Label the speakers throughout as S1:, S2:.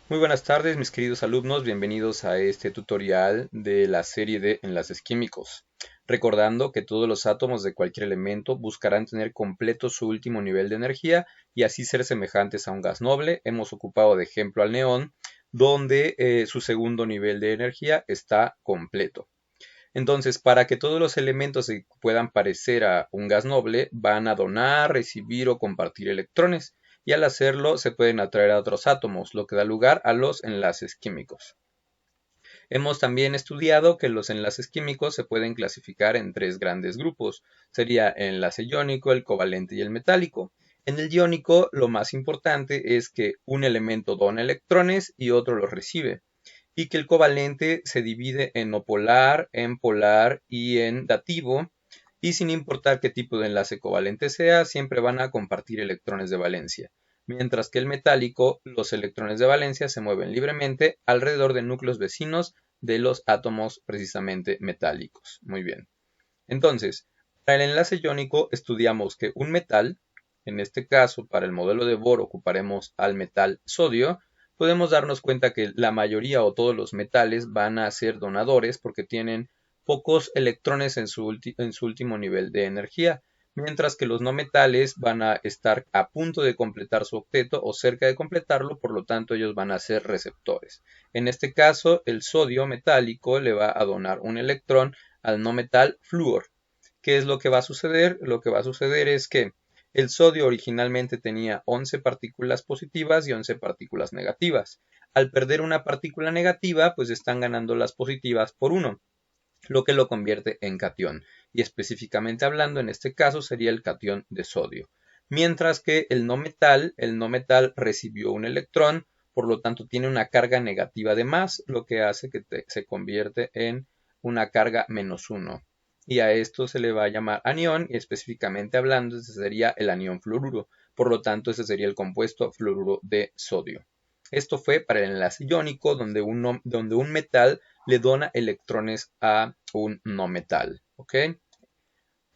S1: Muy buenas tardes, mis queridos alumnos, bienvenidos a este tutorial de la serie de enlaces químicos. Recordando que todos los átomos de cualquier elemento buscarán tener completo su último nivel de energía y así ser semejantes a un gas noble. Hemos ocupado de ejemplo al neón, donde su segundo nivel de energía está completo. Entonces, para que todos los elementos se puedan parecer a un gas noble, van a donar, recibir o compartir electrones, y al hacerlo se pueden atraer a otros átomos, lo que da lugar a los enlaces químicos. Hemos también estudiado que los enlaces químicos se pueden clasificar en tres grandes grupos. Sería el enlace iónico, el covalente y el metálico. En el iónico, lo más importante es que un elemento dona electrones y otro los recibe, y que el covalente se divide en no polar, en polar y en dativo, y sin importar qué tipo de enlace covalente sea, siempre van a compartir electrones de valencia. Mientras que el metálico, los electrones de valencia se mueven libremente alrededor de núcleos vecinos de los átomos precisamente metálicos. Muy bien. Entonces, para el enlace iónico estudiamos que un metal, en este caso para el modelo de Bohr ocuparemos al metal sodio, podemos darnos cuenta que la mayoría o todos los metales van a ser donadores porque tienen pocos electrones en su último nivel de energía, mientras que los no metales van a estar a punto de completar su octeto o cerca de completarlo, por lo tanto ellos van a ser receptores. En este caso, el sodio metálico le va a donar un electrón al no metal flúor. ¿Qué es lo que va a suceder? Lo que va a suceder es que el sodio originalmente tenía 11 partículas positivas y 11 partículas negativas. Al perder una partícula negativa, pues están ganando las positivas por 1, lo que lo convierte en catión. Y específicamente hablando, en este caso sería el catión de sodio. Mientras que el no metal recibió un electrón, por lo tanto tiene una carga negativa de más, lo que hace que se convierte en una carga -1. Y a esto se le va a llamar anión, y específicamente hablando, ese sería el anión fluoruro. Por lo tanto, ese sería el compuesto fluoruro de sodio. Esto fue para el enlace iónico, donde un metal le dona electrones a un no metal. ¿Ok?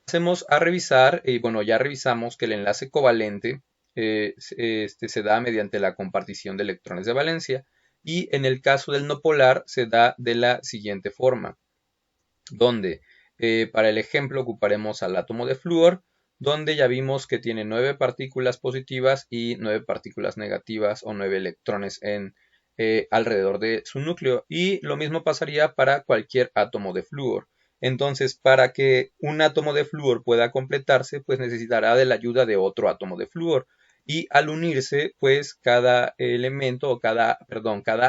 S1: Pasemos a revisar, bueno, ya revisamos que el enlace covalente se da mediante la compartición de electrones de valencia, y en el caso del no polar se da de la siguiente forma, donde para el ejemplo ocuparemos al átomo de flúor, donde ya vimos que tiene 9 partículas positivas y 9 partículas negativas o 9 electrones alrededor de su núcleo, y lo mismo pasaría para cualquier átomo de flúor. Entonces, para que un átomo de flúor pueda completarse, pues necesitará de la ayuda de otro átomo de flúor, y al unirse, pues cada elemento o cada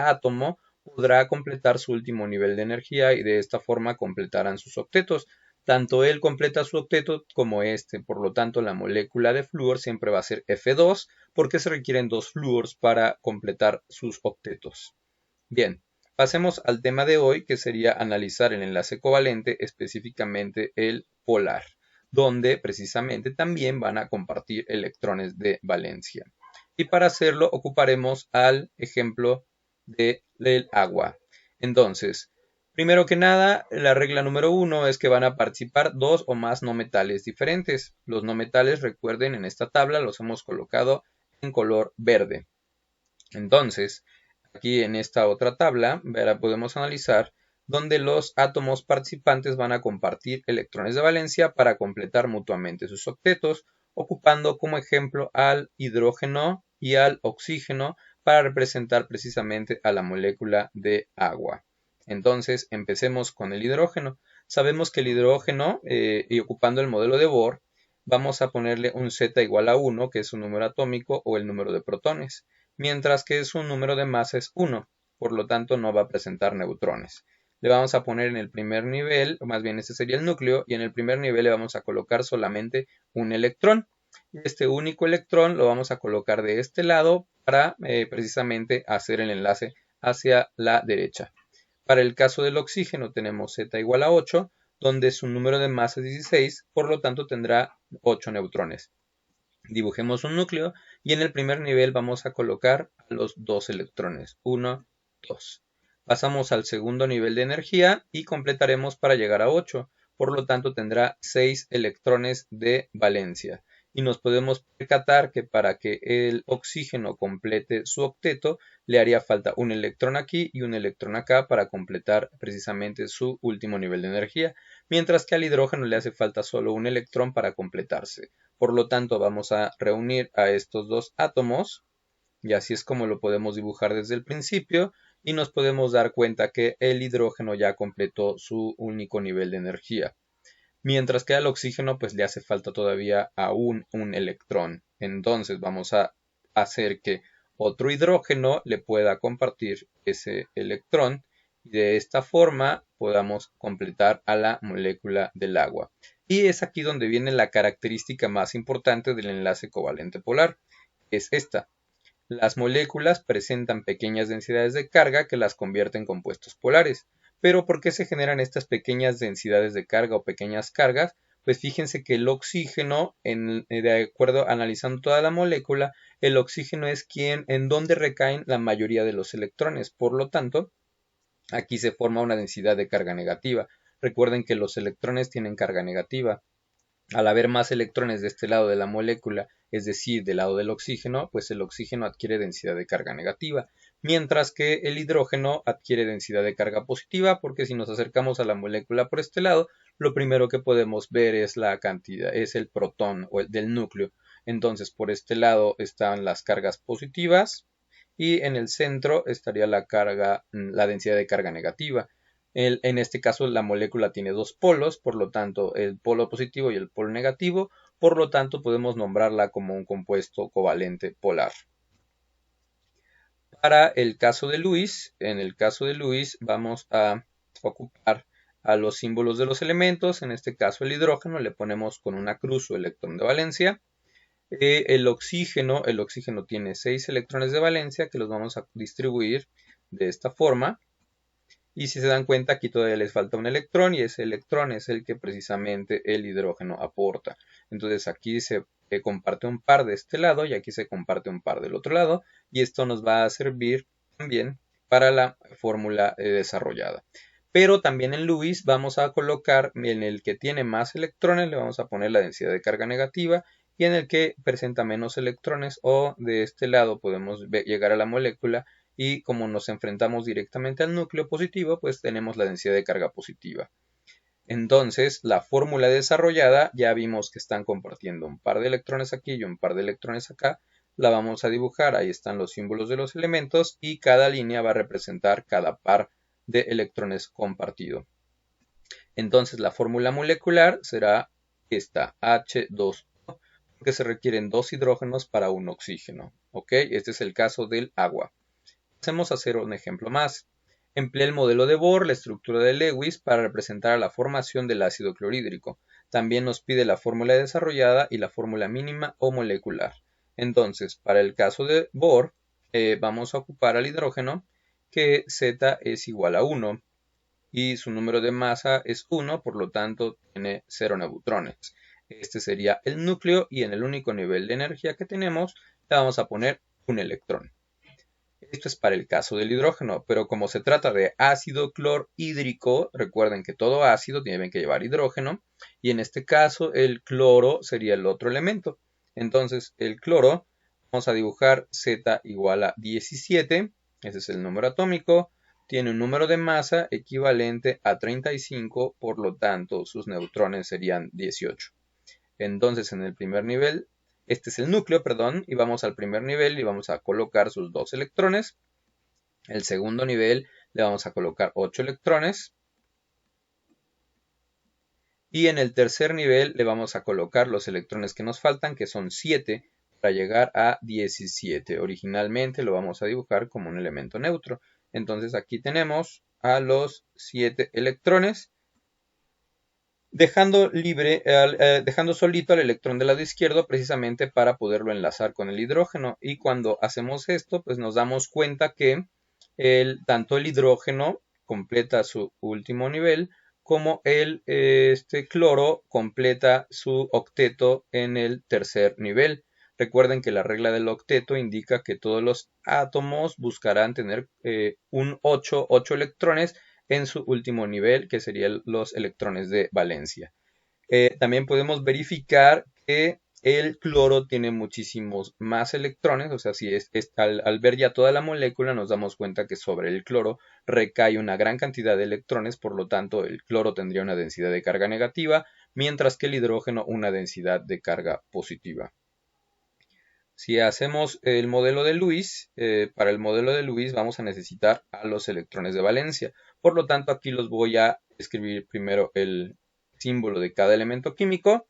S1: átomo podrá completar su último nivel de energía, y de esta forma completarán sus octetos. Tanto él completa su octeto como este, por lo tanto la molécula de flúor siempre va a ser F2 porque se requieren dos flúors para completar sus octetos. Bien, pasemos al tema de hoy, que sería analizar el enlace covalente, específicamente el polar, donde precisamente también van a compartir electrones de valencia. Y para hacerlo ocuparemos al ejemplo del agua. Entonces, primero que nada, la regla número 1 es que van a participar dos o más no metales diferentes. Los no metales, recuerden, en esta tabla los hemos colocado en color verde. Entonces, aquí en esta otra tabla, podemos analizar donde los átomos participantes van a compartir electrones de valencia para completar mutuamente sus octetos, ocupando como ejemplo al hidrógeno y al oxígeno para representar precisamente a la molécula de agua. Entonces, empecemos con el hidrógeno. Sabemos que el hidrógeno, y ocupando el modelo de Bohr, vamos a ponerle un Z igual a 1, que es su número atómico o el número de protones, mientras que su número de masa es 1, por lo tanto no va a presentar neutrones. Le vamos a poner en el primer nivel, o más bien este sería el núcleo, y en el primer nivel le vamos a colocar solamente un electrón. Este único electrón lo vamos a colocar de este lado para precisamente hacer el enlace hacia la derecha. Para el caso del oxígeno tenemos Z igual a 8, donde su número de masa es 16, por lo tanto tendrá 8 neutrones. Dibujemos un núcleo y en el primer nivel vamos a colocar a los dos electrones, 1, 2. Pasamos al segundo nivel de energía y completaremos para llegar a 8, por lo tanto tendrá 6 electrones de valencia. y nos podemos percatar que para que el oxígeno complete su octeto le haría falta un electrón aquí y un electrón acá para completar precisamente su último nivel de energía, mientras que al hidrógeno le hace falta solo un electrón para completarse. Por lo tanto, vamos a reunir a estos dos átomos y así es como lo podemos dibujar desde el principio y nos podemos dar cuenta que el hidrógeno ya completó su único nivel de energía. Mientras que al oxígeno pues le hace falta todavía aún un electrón. Entonces vamos a hacer que otro hidrógeno le pueda compartir ese electrón y de esta forma podamos completar a la molécula del agua. Y es aquí donde viene la característica más importante del enlace covalente polar. Es esta. Las moléculas presentan pequeñas densidades de carga que las convierten en compuestos polares. Pero ¿por qué se generan estas pequeñas densidades de carga o pequeñas cargas? Pues fíjense que el oxígeno, de acuerdo analizando toda la molécula, el oxígeno es en donde recaen la mayoría de los electrones. Por lo tanto, aquí se forma una densidad de carga negativa. Recuerden que los electrones tienen carga negativa. Al haber más electrones de este lado de la molécula, es decir, del lado del oxígeno, pues el oxígeno adquiere densidad de carga negativa, mientras que el hidrógeno adquiere densidad de carga positiva, porque si nos acercamos a la molécula por este lado, lo primero que podemos ver es la cantidad, es el protón o el del núcleo. Entonces, por este lado están las cargas positivas y en el centro estaría la densidad de carga negativa. En este caso la molécula tiene dos polos, por lo tanto el polo positivo y el polo negativo, por lo tanto podemos nombrarla como un compuesto covalente polar. Para el caso de Lewis, en el caso de Lewis vamos a ocupar a los símbolos de los elementos, en este caso el hidrógeno le ponemos con una cruz o electrón de valencia. El oxígeno tiene 6 electrones de valencia que los vamos a distribuir de esta forma. Y si se dan cuenta, aquí todavía les falta un electrón y ese electrón es el que precisamente el hidrógeno aporta. Entonces aquí se comparte un par de este lado y aquí se comparte un par del otro lado y esto nos va a servir también para la fórmula desarrollada. Pero también en Lewis vamos a colocar en el que tiene más electrones le vamos a poner la densidad de carga negativa y en el que presenta menos electrones o de este lado podemos llegar a la molécula y como nos enfrentamos directamente al núcleo positivo, pues tenemos la densidad de carga positiva. Entonces, la fórmula desarrollada, ya vimos que están compartiendo un par de electrones aquí y un par de electrones acá, la vamos a dibujar, ahí están los símbolos de los elementos y cada línea va a representar cada par de electrones compartido. Entonces, la fórmula molecular será esta, H2O, porque se requieren dos hidrógenos para un oxígeno. ¿Ok? Este es el caso del agua. Pasemos a hacer un ejemplo más. Emplea el modelo de Bohr, la estructura de Lewis, para representar la formación del ácido clorhídrico. También nos pide la fórmula desarrollada y la fórmula mínima o molecular. Entonces, para el caso de Bohr, vamos a ocupar al hidrógeno, que Z es igual a 1 y su número de masa es 1, por lo tanto tiene 0 neutrones. Este sería el núcleo y en el único nivel de energía que tenemos le vamos a poner un electrón. Esto es para el caso del hidrógeno, pero como se trata de ácido clorhídrico, recuerden que todo ácido tiene que llevar hidrógeno, y en este caso el cloro sería el otro elemento. Entonces el cloro, vamos a dibujar Z igual a 17, ese es el número atómico, tiene un número de masa equivalente a 35, por lo tanto sus neutrones serían 18. Entonces en el primer nivel este es el núcleo, perdón, y vamos al primer nivel y vamos a colocar sus 2 electrones. El segundo nivel le vamos a colocar 8 electrones. Y en el tercer nivel le vamos a colocar los electrones que nos faltan, que son 7, para llegar a 17. Originalmente lo vamos a dibujar como un elemento neutro. Entonces aquí tenemos a los 7 electrones, dejando solito al electrón del lado izquierdo precisamente para poderlo enlazar con el hidrógeno. Y cuando hacemos esto, pues nos damos cuenta que tanto el hidrógeno completa su último nivel, como este cloro completa su octeto en el tercer nivel. Recuerden que la regla del octeto indica que todos los átomos buscarán tener un 8 electrones en su último nivel, que serían los electrones de valencia. También podemos verificar que el cloro tiene muchísimos más electrones, o sea, si al ver ya toda la molécula nos damos cuenta que sobre el cloro recae una gran cantidad de electrones, por lo tanto el cloro tendría una densidad de carga negativa, mientras que el hidrógeno una densidad de carga positiva. Si hacemos el modelo de Lewis, para el modelo de Lewis vamos a necesitar a los electrones de valencia. Por lo tanto, aquí los voy a escribir primero el símbolo de cada elemento químico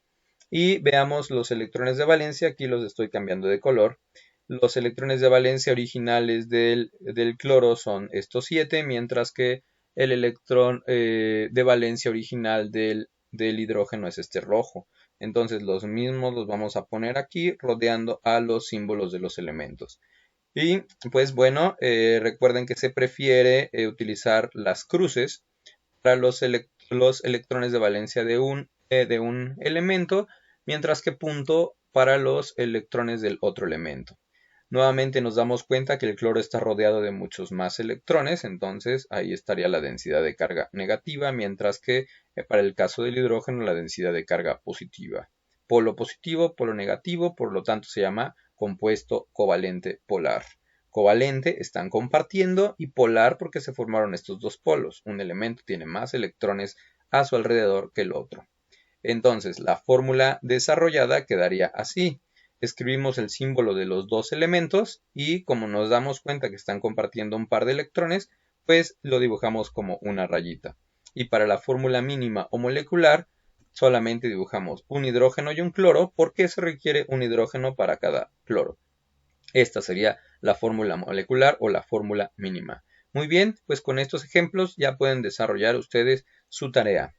S1: y veamos los electrones de valencia. Aquí los estoy cambiando de color. Los electrones de valencia originales del cloro son estos 7, mientras que el electrón de valencia original del hidrógeno es este rojo. Entonces los mismos los vamos a poner aquí rodeando a los símbolos de los elementos. Y pues bueno, recuerden que se prefiere utilizar las cruces para los electrones de valencia de un elemento, mientras que punto para los electrones del otro elemento. Nuevamente nos damos cuenta que el cloro está rodeado de muchos más electrones, entonces ahí estaría la densidad de carga negativa, mientras que para el caso del hidrógeno la densidad de carga positiva. Polo positivo, polo negativo, por lo tanto se llama compuesto covalente polar. Covalente están compartiendo y polar porque se formaron estos dos polos. Un elemento tiene más electrones a su alrededor que el otro. Entonces la fórmula desarrollada quedaría así. Escribimos el símbolo de los dos elementos y como nos damos cuenta que están compartiendo un par de electrones, pues lo dibujamos como una rayita. Y para la fórmula mínima o molecular, solamente dibujamos un hidrógeno y un cloro porque se requiere un hidrógeno para cada cloro. Esta sería la fórmula molecular o la fórmula mínima. Muy bien, pues con estos ejemplos ya pueden desarrollar ustedes su tarea.